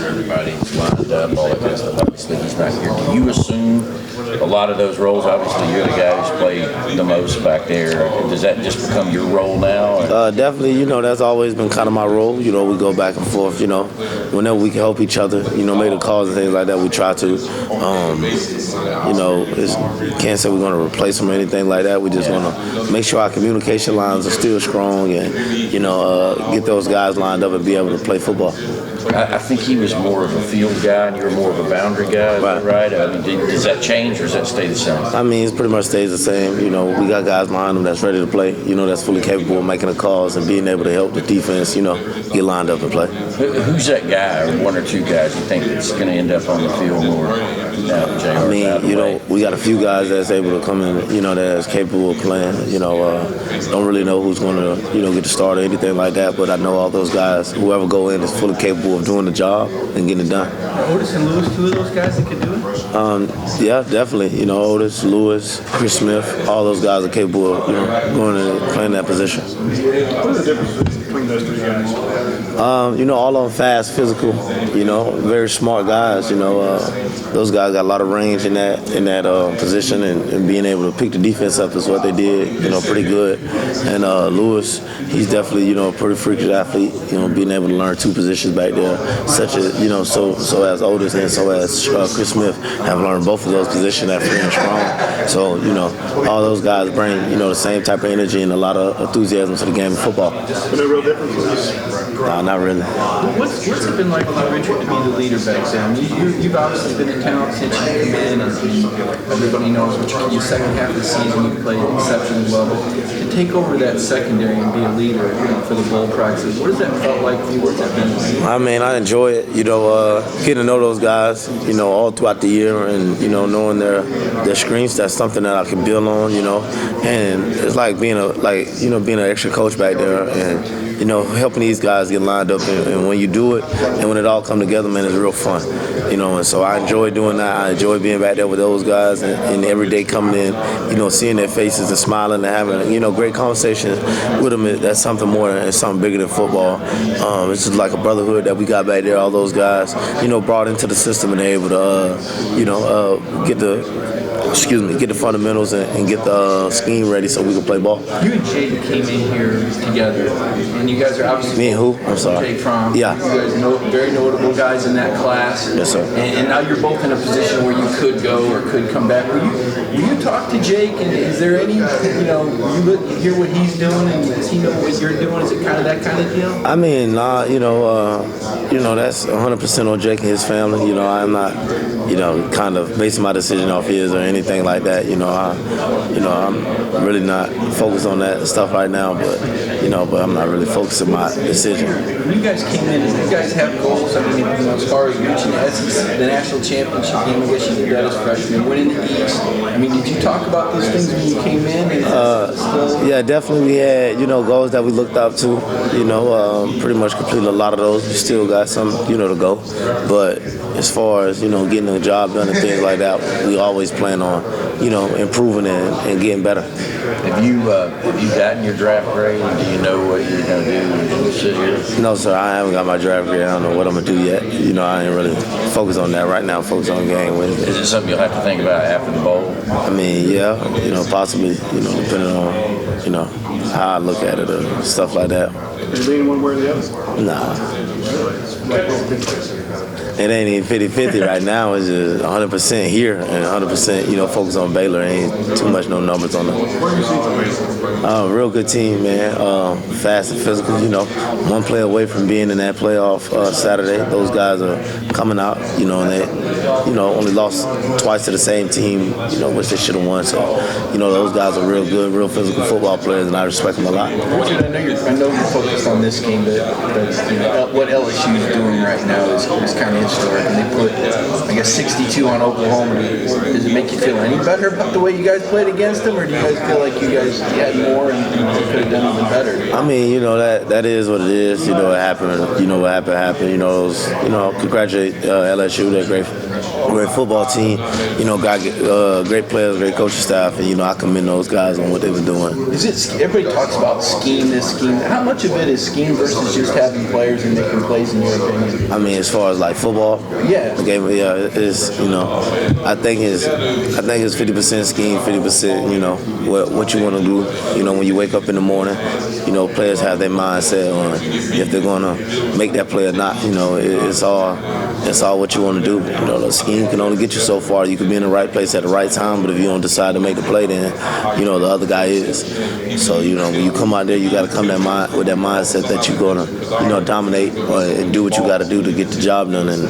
everybody's lined up, all that kind of stuff. Obviously, he's not here. Do you assume a lot of those roles? Obviously, you're the guy who's played the most back there. Does that just become your role now? Definitely, that's always been kind of my role. We go back and forth, whenever we can help each other, make the calls and things like that, we try to. Can't say we're going to replace them or anything like that. We just want to make sure our communication lines are still strong and, get those guys lined up and be able to play football. I think he was more of a field guy and you were more of a boundary guy, right? I mean, does that change or does that stay the same? I mean, it pretty much stays the same. We got guys behind them that's ready to play, that's fully capable of making the calls and being able to help the defense, get lined up and play. Who's that guy or one or two guys you think that's going to end up on the field more now, Jay? I mean, we got a few guys that's able to come in, that's capable of playing. Don't really know who's going to, get the start or anything like that, but I know all those guys, whoever go in is fully capable of doing the job and getting it done. Otis and Lewis, two of those guys that could do it? Yeah, definitely. Otis, Lewis, Chris Smith, all those guys are capable of going and playing that position. What are the differences between those three guys? All of them fast, physical, very smart guys. Those guys got a lot of range in that position and being able to pick the defense up is what they did, pretty good. And Lewis, he's definitely, a pretty freakish athlete, being able to learn two positions back there, such as, so as Otis and so as Chris Smith have learned both of those positions at free and strong. So, all those guys bring, the same type of energy and a lot of enthusiasm to the game of football. No real differences? No, not really. What's it been like for Richard to be the leader back then? You've obviously been in town since you came in, and everybody knows what your second half of the season you played exceptionally well. But to take over that secondary and be a leader for the bowl practices, what has that felt like for you? What's that been like? I mean, I enjoy it. Getting to know those guys, all throughout the year, and knowing their strengths. That's something that I can build on. And it's like being an extra coach back there, and helping these guys get lined up. And when you do it, and when it all come together, man, it's real fun. And so I enjoy doing that. I enjoy being back there with those guys, and every day coming in, seeing their faces and smiling and having, great conversations with them. That's something more and something bigger than football. It's just like a brotherhood that we got back there. All those guys, brought into the system and able to, get the fundamentals and get the scheme ready so we can play ball. You and Jay came in here together, and you guys are obviously... Me and who? I'm sorry. Jay Fromm. Yeah. You guys are very notable guys in that class. Yes, sir. And now you're both in a position where you could go or could come back. Will you talk to Jake, and is there any, you hear what he's doing, and does he know what you're doing? Is it kind of that kind of deal? I mean, that's 100% on Jake and his family. I'm not, kind of basing my decision off his or anything like that. I'm really not focused on that stuff right now, but I'm not really focused on my decision. When you guys came in, did you guys have goals? I mean, as far as reaching the national championship game, I guess you did that as freshmen, winning the East. I mean, did you talk about those things when you came in? Yeah, definitely we had, goals that we looked up to, pretty much completed a lot of those. We still got some, to go. But as far as, getting the job done and things like that, we always plan on, improving and getting better. Have you gotten your draft grade? Do you know what you're going to do when you sit here? No, sir, I haven't got my draft grade. I don't know what I'm going to do yet. I ain't really focused on that right now. Focused on the game. Is it something you'll have to think about after the bowl? I mean, yeah, possibly, depending on, how I look at it or stuff like that. Are you leaning one way or the other? Nah. It ain't even 50-50 right now. It's just 100% here and 100%, focus on Baylor. Ain't too much no numbers on them. Real good team, man. Fast and physical. One play away from being in that playoff Saturday. Those guys are coming out, and they, only lost twice to the same team, which they should have won. So, those guys are real good, real physical football players, and I respect them a lot. I know you're focused on this game, but what LSU is doing right now is kind of historic. And they put, 62 on Oklahoma. Does it make you feel any better about the way you guys played against them, or do you guys feel like you guys had more and you could have done even better? I mean, that is what it is. It happened. What happened. Congratulate LSU. They're great football team. Got great players, great coaching staff, and I commend those guys on what they've been doing. Everybody talks about scheme, this scheme. How much of it is scheme versus just having players and making plays in your I mean, as far as like football, Yeah. the game, yeah, it's I think it's 50% scheme, 50%, what you want to do. When you wake up in the morning, players have their mindset on if they're gonna make that play or not. It's all what you want to do. The scheme can only get you so far. You could be in the right place at the right time, but if you don't decide to make the play, then the other guy is. So when you come out there, you got to come with that mindset that you're gonna dominate and do what you got to do to get the job done. And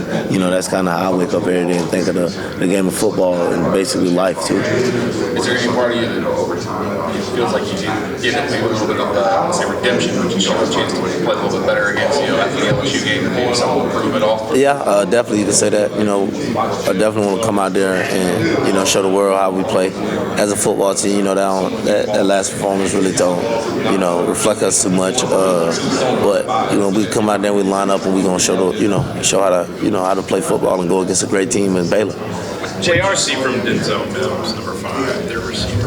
that's kind of how I wake up every day and think of the game of football and basically life too. Is there any part of you that over time feels like you get it maybe a little bit of say redemption, which you have a chance to play a little bit better against after the LSU game and maybe some will prove it off? Yeah, definitely you can say that. I definitely want to come out there and show the world how we play as a football team. That last performance really don't reflect us too much. But we come out there, we line up, and we gonna show how to play football and go against a great team in Baylor. JRC from Denzel Mims, number 5, their receiver.